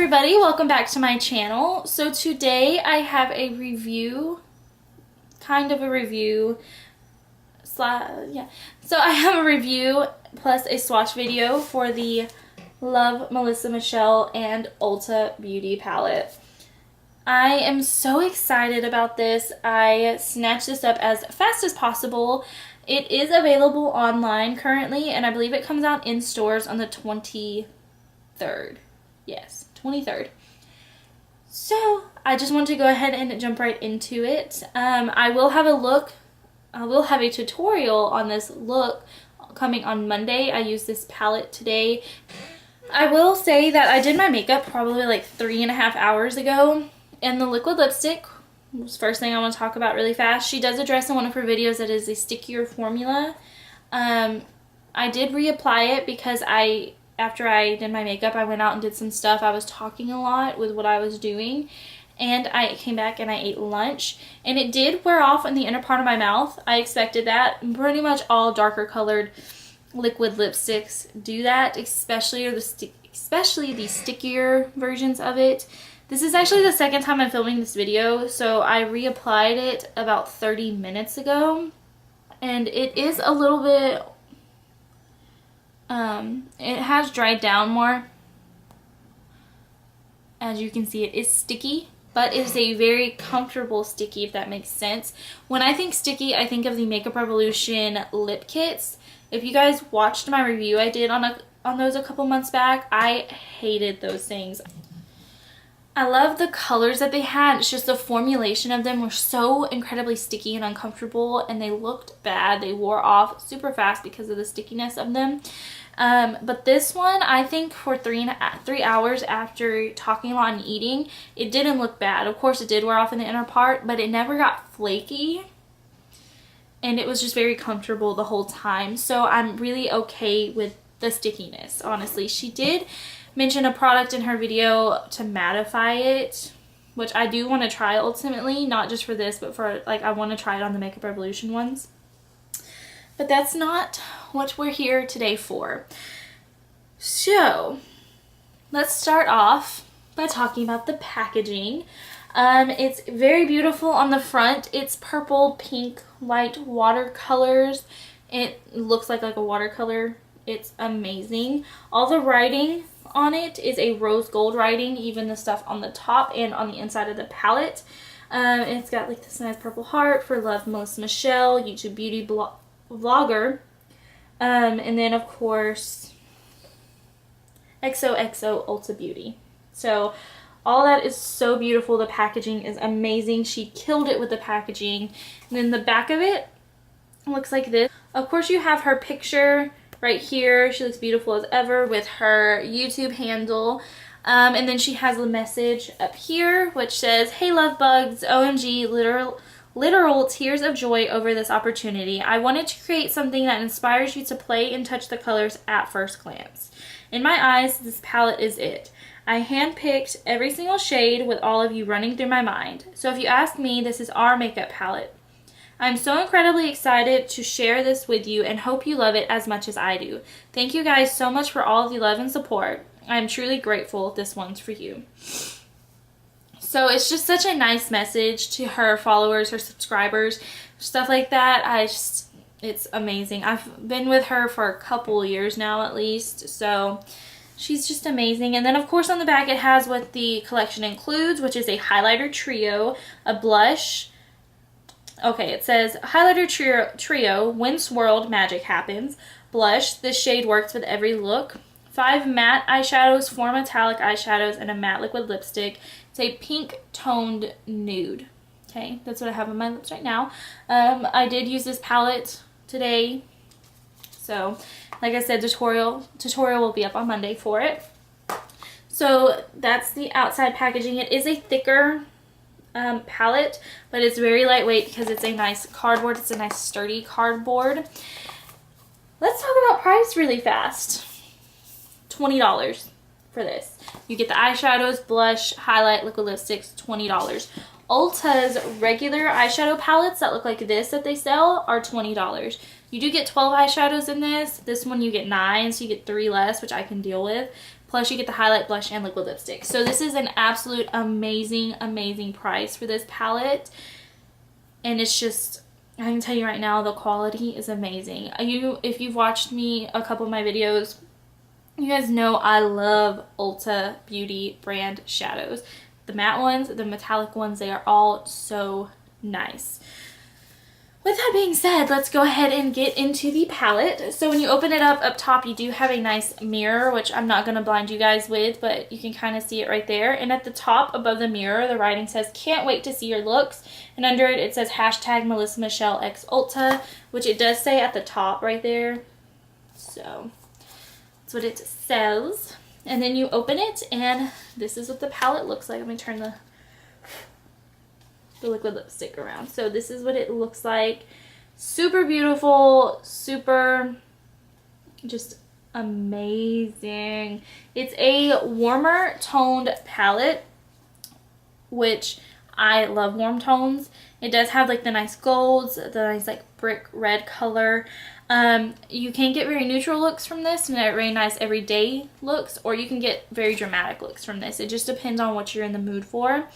everybody, welcome back to my channel. So today I have a review, kind of a review, So I have a review plus a swatch video for the Love Melisa Michelle and Ulta Beauty palette. I am so excited about this. I snatched this up as fast as possible. It is available online currently, and I believe it comes out in stores on the 23rd. Yes, 23rd. So I just want to go ahead and jump right into it. I will have a tutorial on this look coming on Monday. I used this palette today. I will say that I did my makeup probably like 3.5 hours ago, and the liquid lipstick was the first thing I want to talk about really fast. She does address in one of her videos that is a stickier formula. I did reapply it because after I did my makeup, I went out and did some stuff. I was talking a lot with what I was doing, and I came back and I ate lunch, and it did wear off in the inner part of my mouth. I expected that. Pretty much all darker colored liquid lipsticks do that, especially the stickier versions of it. This is actually the second time I'm filming this video, so I reapplied it about 30 minutes ago, and it is a little bit, it has dried down more. As you can see, it is sticky, but it is a very comfortable sticky, if that makes sense. When I think sticky, I think of the Makeup Revolution lip kits. If you guys watched my review I did on those a couple months back, I hated those things. I love the colors that they had. It's just the formulation of them were so incredibly sticky and uncomfortable, and they looked bad. They wore off super fast because of the stickiness of them. But this one, I think for 3 hours after talking a lot and eating, it didn't look bad. Of course, it did wear off in the inner part, but it never got flaky. And it was just very comfortable the whole time. So I'm really okay with the stickiness, honestly. She did mention a product in her video to mattify it, which I do want to try ultimately, not just for this, but for, like, I want to try it on the Makeup Revolution ones. But that's not what we're here today for. So let's start off by talking about the packaging. It's very beautiful on the front. It's purple, pink, light watercolors. It looks like a watercolor. It's amazing. All the writing on it is a rose gold writing, even the stuff on the top and on the inside of the palette. It's got like this nice purple heart for Love Melisa Michelle, YouTube beauty vlogger. And then of course XOXO Ulta Beauty. So all that is so beautiful. The packaging is amazing. She killed it with the packaging. And then the back of it looks like this. Of course, you have her picture right here. She looks beautiful as ever with her YouTube handle. And then she has a message up here which says, "Hey love bugs, OMG, literal tears of joy over this opportunity. I wanted to create something that inspires you to play and touch the colors at first glance. In my eyes, this palette is it. I handpicked every single shade with all of you running through my mind. So if you ask me, this is our makeup palette. I'm so incredibly excited to share this with you and hope you love it as much as I do. Thank you guys so much for all of the love and support. I'm truly grateful. This one's for you." So it's just such a nice message to her followers, her subscribers, stuff like that. It's amazing. I've been with her for a couple years now at least, so she's just amazing. And then of course on the back it has what the collection includes, which is a highlighter trio, a blush. Okay, it says highlighter trio, when swirled, magic happens. Blush, this shade works with every look. 5 matte eyeshadows, 4 metallic eyeshadows, and a matte liquid lipstick. It's a pink toned nude. Okay, that's what I have on my lips right now. I did use this palette today. So, like I said, tutorial will be up on Monday for it. So, that's the outside packaging. It is a thicker palette, but it's very lightweight because it's a nice cardboard. It's a nice sturdy cardboard. Let's talk about price really fast. $20 for this. You get the eyeshadows, blush, highlight, liquid lipsticks, $20. Ulta's regular eyeshadow palettes that look like this that they sell are $20. You do get 12 eyeshadows in this. This one you get 9, so you get 3 less, which I can deal with. Plus you get the highlight, blush, and liquid lipstick. So this is an absolute amazing, amazing price for this palette. And it's just, I can tell you right now, the quality is amazing. If you've watched me a couple of my videos, you guys know I love Ulta Beauty brand shadows. The matte ones, the metallic ones, they are all so nice. With that being said, let's go ahead and get into the palette. So when you open it up top, you do have a nice mirror, which I'm not going to blind you guys with, but you can kind of see it right there. And at the top above the mirror, the writing says, "Can't wait to see your looks." And under it, it says hashtag Melissa Michelle X Ulta, which it does say at the top right there. So that's what it says. And then you open it, and this is what the palette looks like. Let me turn the liquid lipstick around. So this is what it looks like. Super beautiful, super just amazing. It's a warmer toned palette, which I love warm tones. It does have like the nice golds, the nice like brick red color. You can get very neutral looks from this and very nice everyday looks, or you can get very dramatic looks from this. It just depends on what you're in the mood for.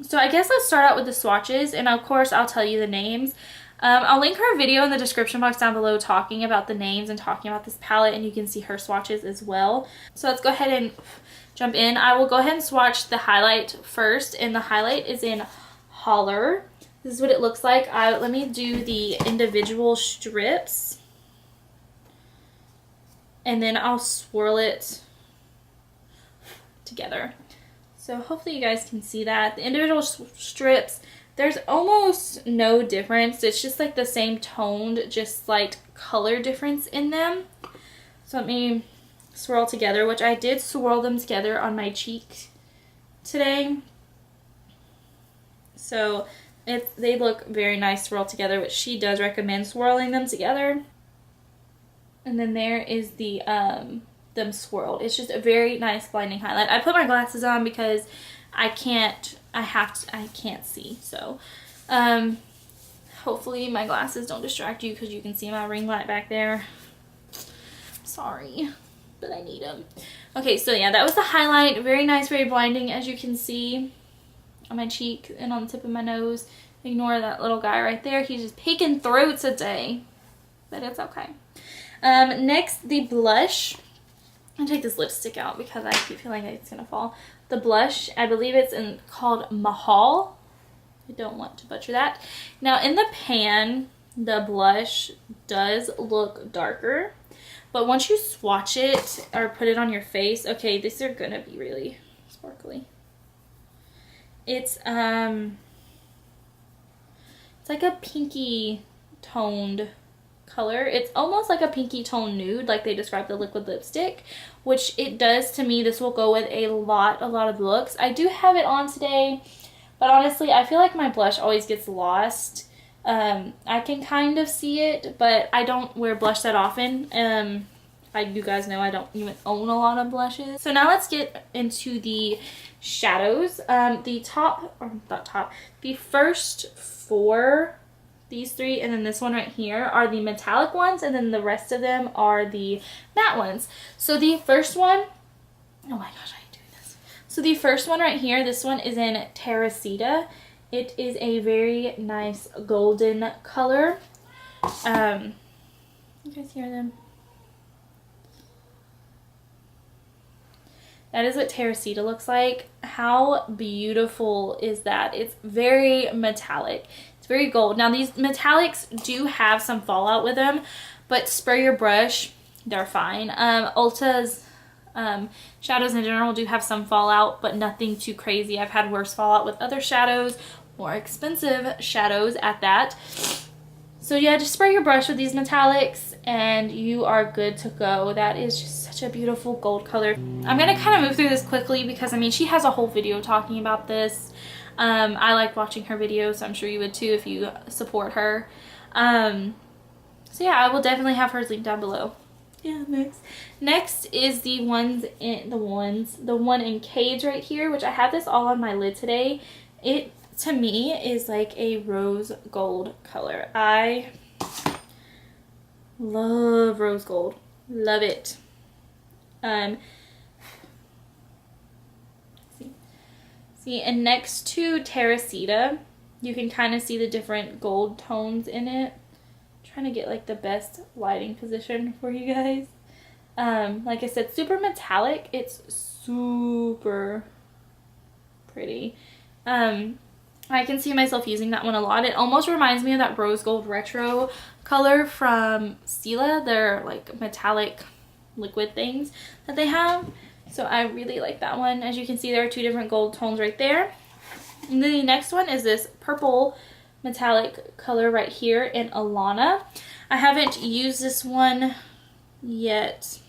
So I guess let's start out with the swatches, and of course I'll tell you the names. I'll link her video in the description box down below talking about the names and talking about this palette, and you can see her swatches as well. So let's go ahead and jump in. I will go ahead and swatch the highlight first, and the highlight is in Holler. This is what it looks like. Let me do the individual strips, and then I'll swirl it together. So hopefully you guys can see that. The individual strips, there's almost no difference. It's just like the same toned, just like color difference in them. So let me swirl together, which I did swirl them together on my cheek today. So they look very nice swirled together, which she does recommend swirling them together. And then there is the them swirled. It's just a very nice blinding highlight. I put my glasses on because I can't see. So hopefully my glasses don't distract you, because you can see my ring light back there. Sorry, but I need them. Okay, so yeah, that was the highlight. Very nice, very blinding, as you can see on my cheek and on the tip of my nose. Ignore that little guy right there. He's just peeking through today, but it's okay. Next, the blush. I'm gonna take this lipstick out because I keep feeling like it's gonna fall. The blush, I believe it's called Mahal. I don't want to butcher that. Now in the pan, the blush does look darker, but once you swatch it or put it on your face, okay, these are gonna be really sparkly. It's like a pinky toned color. It's almost like a pinky tone nude, like they describe the liquid lipstick, which it does to me. This will go with a lot of looks. I do have it on today, but honestly I feel like my blush always gets lost. I can kind of see it, but I don't wear blush that often. You guys know I don't even own a lot of blushes. So now let's get into the shadows. The first four, these three, and then this one right here are the metallic ones, and then the rest of them are the matte ones. So the first one, oh my gosh, I hate doing this. So the first one right here, this one is in Teresita. It is a very nice golden color. You guys hear them? That is what Teresita looks like. How beautiful is that? It's very metallic. It's very gold. Now these metallics do have some fallout with them, but spray your brush, they're fine. Ulta's shadows in general do have some fallout, but nothing too crazy. I've had worse fallout with other shadows, more expensive shadows at that. So yeah, just spray your brush with these metallics and you are good to go. That is just such a beautiful gold color. I'm going to kind of move through this quickly because I mean she has a whole video talking about this. I like watching her videos, so I'm sure you would too if you support her. So yeah, I will definitely have hers linked down below. Yeah, next is the one in Cage right here, which I have this all on my lid today. It to me is like a rose gold color. I love rose gold. Love it. See, and next to Teresita, you can kind of see the different gold tones in it. I'm trying to get like the best lighting position for you guys. Like I said, super metallic. It's super pretty. I can see myself using that one a lot. It almost reminds me of that rose gold retro color from Stila. They're like metallic liquid things that they have. So I really like that one. As you can see, there are two different gold tones right there. And then the next one is this purple metallic color right here in Alana. I haven't used this one yet,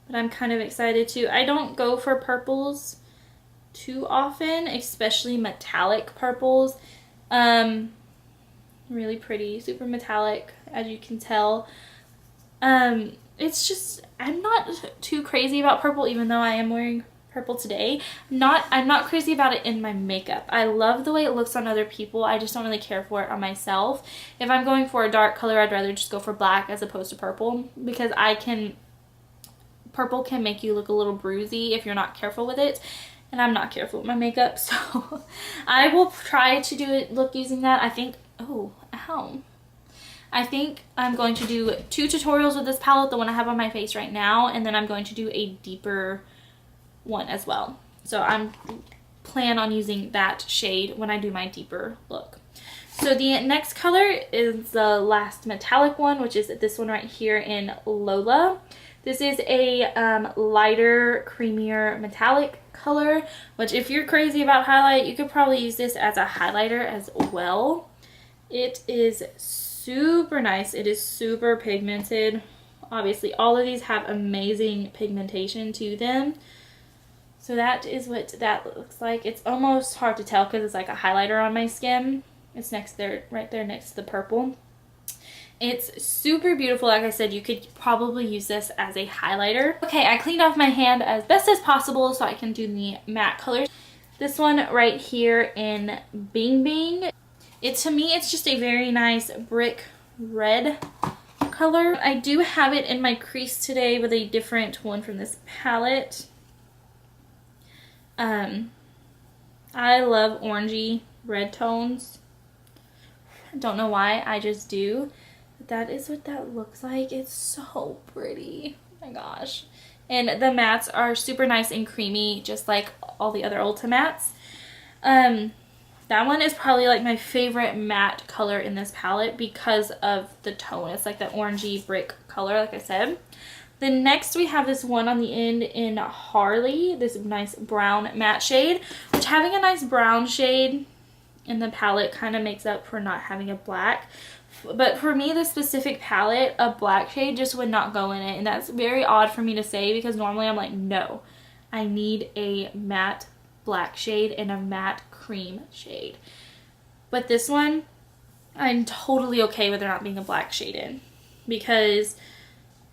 but I'm kind of excited to. I don't go for purples too often, especially metallic purples. Really pretty, super metallic, as you can tell. It's just, I'm not too crazy about purple, even though I am wearing purple today. I'm not crazy about it in my makeup. I love the way it looks on other people. I just don't really care for it on myself. If I'm going for a dark color, I'd rather just go for black as opposed to purple, because purple can make you look a little bruisey if you're not careful with it. And I'm not careful with my makeup, so I will try to look using that. I think, oh, ow. I think I'm going to do 2 tutorials with this palette, the one I have on my face right now, and then I'm going to do a deeper one as well. So I'm plan on using that shade when I do my deeper look. So the next color is the last metallic one, which is this one right here in Lola. This is a lighter, creamier metallic color, which if you're crazy about highlight, you could probably use this as a highlighter as well. It is super nice. It is super pigmented. Obviously, all of these have amazing pigmentation to them. So that is what that looks like. It's almost hard to tell because it's like a highlighter on my skin. It's next there, right there next to the purple. It's super beautiful. Like I said, you could probably use this as a highlighter. Okay, I cleaned off my hand as best as possible so I can do the matte colors. This one right here in Bing Bing. To me, it's just a very nice brick red color. I do have it in my crease today with a different one from this palette. I love orangey red tones. I don't know why, I just do. But that is what that looks like. It's so pretty. Oh my gosh. And the mattes are super nice and creamy, just like all the other Ulta mattes. That one is probably like my favorite matte color in this palette because of the tone. It's like that orangey brick color, like I said. Then next we have this one on the end in Harley, this nice brown matte shade, which having a nice brown shade in the palette kind of makes up for not having a black. But for me, this specific palette, a black shade just would not go in it. And that's very odd for me to say because normally I'm like, no, I need a matte black shade and a matte cream shade. But this one, I'm totally okay with there not being a black shade in because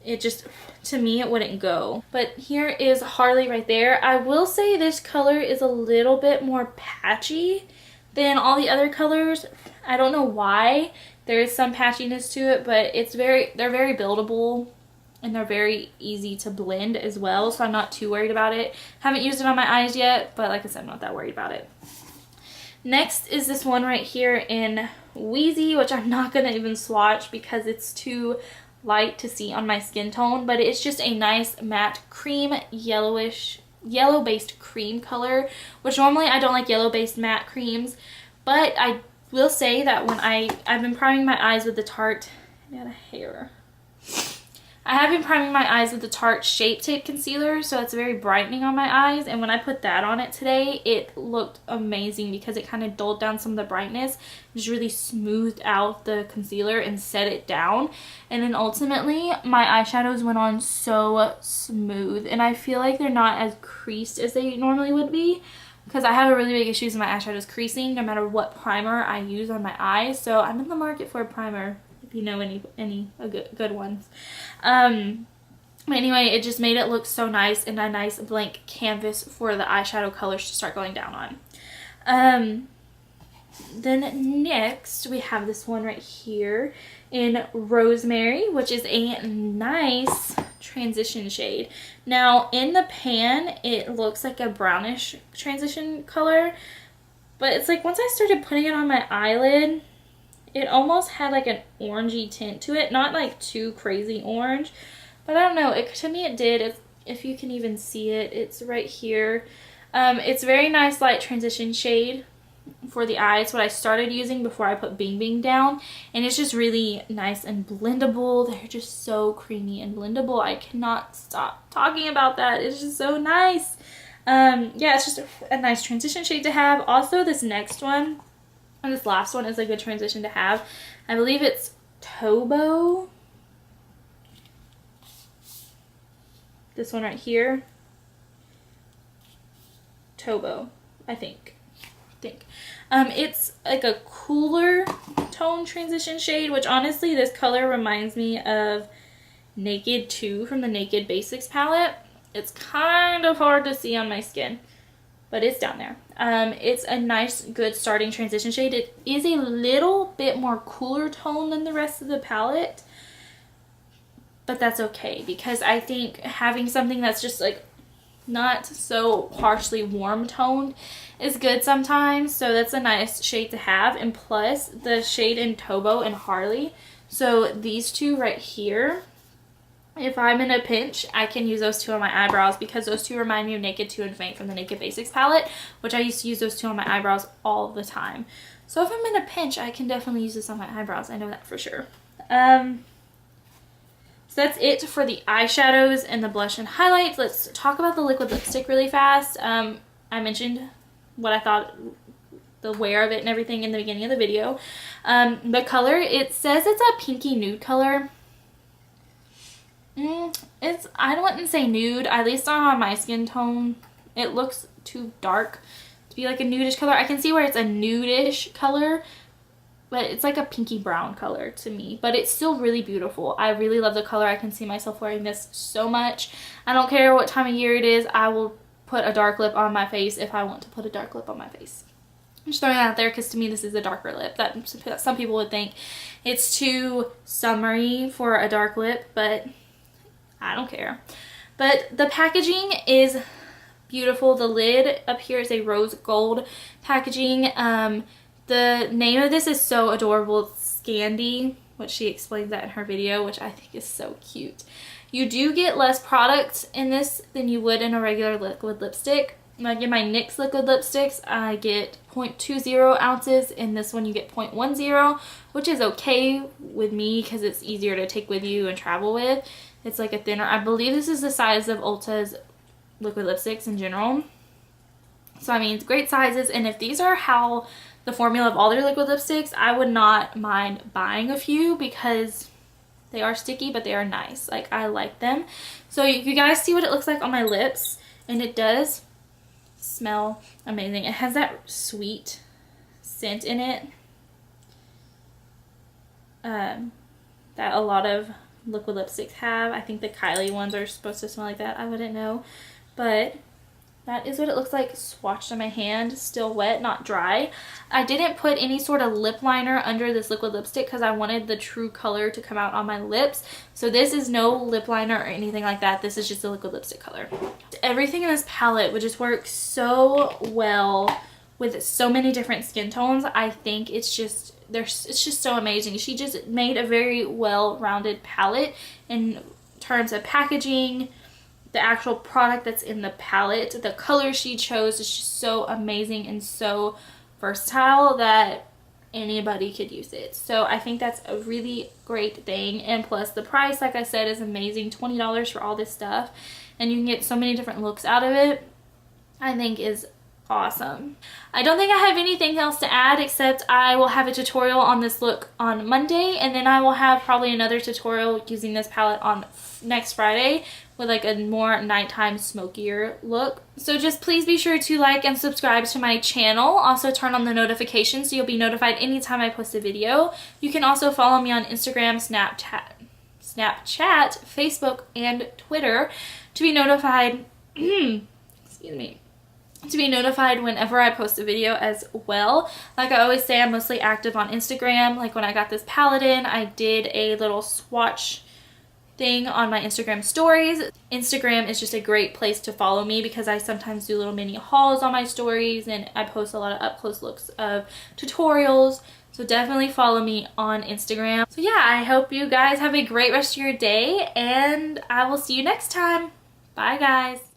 it just, to me, it wouldn't go. But here is Harley right there. I will say this color is a little bit more patchy than all the other colors. I don't know why. There is some patchiness to it, but they're very buildable and they're very easy to blend as well, so I'm not too worried about it. Haven't used it on my eyes yet, but like I said, I'm not that worried about it. Next is this one right here in Wheezy, which I'm not going to even swatch because it's too light to see on my skin tone, but it's just a nice matte cream yellow-based cream color, which normally I don't like yellow-based matte creams, but I will say that when I've been priming my eyes with the Tarte, I have been priming my eyes with the Tarte Shape Tape Concealer, so it's very brightening on my eyes, and when I put that on it today, it looked amazing because it kind of dulled down some of the brightness, just really smoothed out the concealer and set it down, and then ultimately, my eyeshadows went on so smooth, and I feel like they're not as creased as they normally would be, because I have a really big issue with my eyeshadows creasing no matter what primer I use on my eyes, so I'm in the market for a primer. You know, any good ones. But anyway, it just made it look so nice and a nice blank canvas for the eyeshadow colors to start going down on. Then next we have this one right here in Rosemary, which is a nice transition shade. Now in the pan it looks like a brownish transition color, but it's like once I started putting it on my eyelid, it almost had like an orangey tint to it. Not like too crazy orange, but I don't know, to me it did. If you can even see it, it's right here. It's very nice light transition shade for the eye. It's what I started using before I put Bing Bing down, and it's just really nice and blendable. They're just so creamy and blendable. I cannot stop talking about that. It's just so nice. Yeah, it's just a nice transition shade to have. Also, this next one and this last one is a good transition to have. I believe it's Tobo. This one right here. Tobo, I think. It's like a cooler tone transition shade, which honestly this color reminds me of Naked 2 from the Naked Basics palette. It's kind of hard to see on my skin, but it's down there. It's a nice, good starting transition shade. It is a little bit more cooler tone than the rest of the palette, but that's okay because I think having something that's just like not so harshly warm toned is good sometimes. So that's a nice shade to have. And plus the shade in Tobo and Harley, so these two right here, if I'm in a pinch, I can use those two on my eyebrows because those two remind me of Naked 2 and Faint from the Naked Basics palette, which I used to use those two on my eyebrows all the time. So if I'm in a pinch, I can definitely use this on my eyebrows. I know that for sure. So that's it for the eyeshadows and the blush and highlights. Let's talk about the liquid lipstick really fast. I mentioned what I thought, the wear of it and everything in the beginning of the video. The color, it says it's a pinky nude color. I wouldn't say nude, at least not on my skin tone. It looks too dark to be like a nudish color. I can see where it's a nudish color, but it's like a pinky brown color to me. But it's still really beautiful. I really love the color. I can see myself wearing this so much. I don't care what time of year it is. I will put a dark lip on my face if I want to put a dark lip on my face. I'm just throwing that out there because to me this is a darker lip. That some people would think it's too summery for a dark lip, but I don't care. But the packaging is beautiful. The lid up here is a rose gold packaging. The name of this is so adorable. It's Scandy, which she explains that in her video, which I think is so cute. You do get less product in this than you would in a regular liquid lipstick. Like in my NYX liquid lipsticks, I get 0.20 ounces. In this one, you get 0.10, which is okay with me because it's easier to take with you and travel with. It's like a thinner. I believe this is the size of Ulta's liquid lipsticks in general. So, I mean, it's great sizes. And if these are how the formula of all their liquid lipsticks, I would not mind buying a few because they are sticky, but they are nice. Like, I like them. So, you guys see what it looks like on my lips. And it does smell amazing. It has that sweet scent in it that a lot of liquid lipsticks have. I think the Kylie ones are supposed to smell like that. I wouldn't know. But that is what it looks like swatched on my hand. Still wet, not dry. I didn't put any sort of lip liner under this liquid lipstick because I wanted the true color to come out on my lips. So this is no lip liner or anything like that. This is just a liquid lipstick color. Everything in this palette would just work so well with so many different skin tones. I think it's just so amazing. She just made a very well-rounded palette in terms of packaging, the actual product that's in the palette, the color she chose is just so amazing and so versatile that anybody could use it. So I think that's a really great thing. And plus the price, like I said, is amazing. $20 for all this stuff. And you can get so many different looks out of it. I think is awesome. I don't think I have anything else to add except I will have a tutorial on this look on Monday, and then I will have probably another tutorial using this palette on next Friday with like a more nighttime smokier look. So just please be sure to like and subscribe to my channel. Also turn on the notifications so you'll be notified anytime I post a video. You can also follow me on Instagram, Snapchat, Facebook, and Twitter to be notified excuse me, to be notified whenever I post a video as well. Like I always say, I'm mostly active on Instagram. Like when I got this palette in, I did a little swatch thing on my Instagram stories. Instagram is just a great place to follow me because I sometimes do little mini hauls on my stories and I post a lot of up close looks of tutorials. So definitely follow me on Instagram. So yeah, I hope you guys have a great rest of your day and I will see you next time. Bye guys.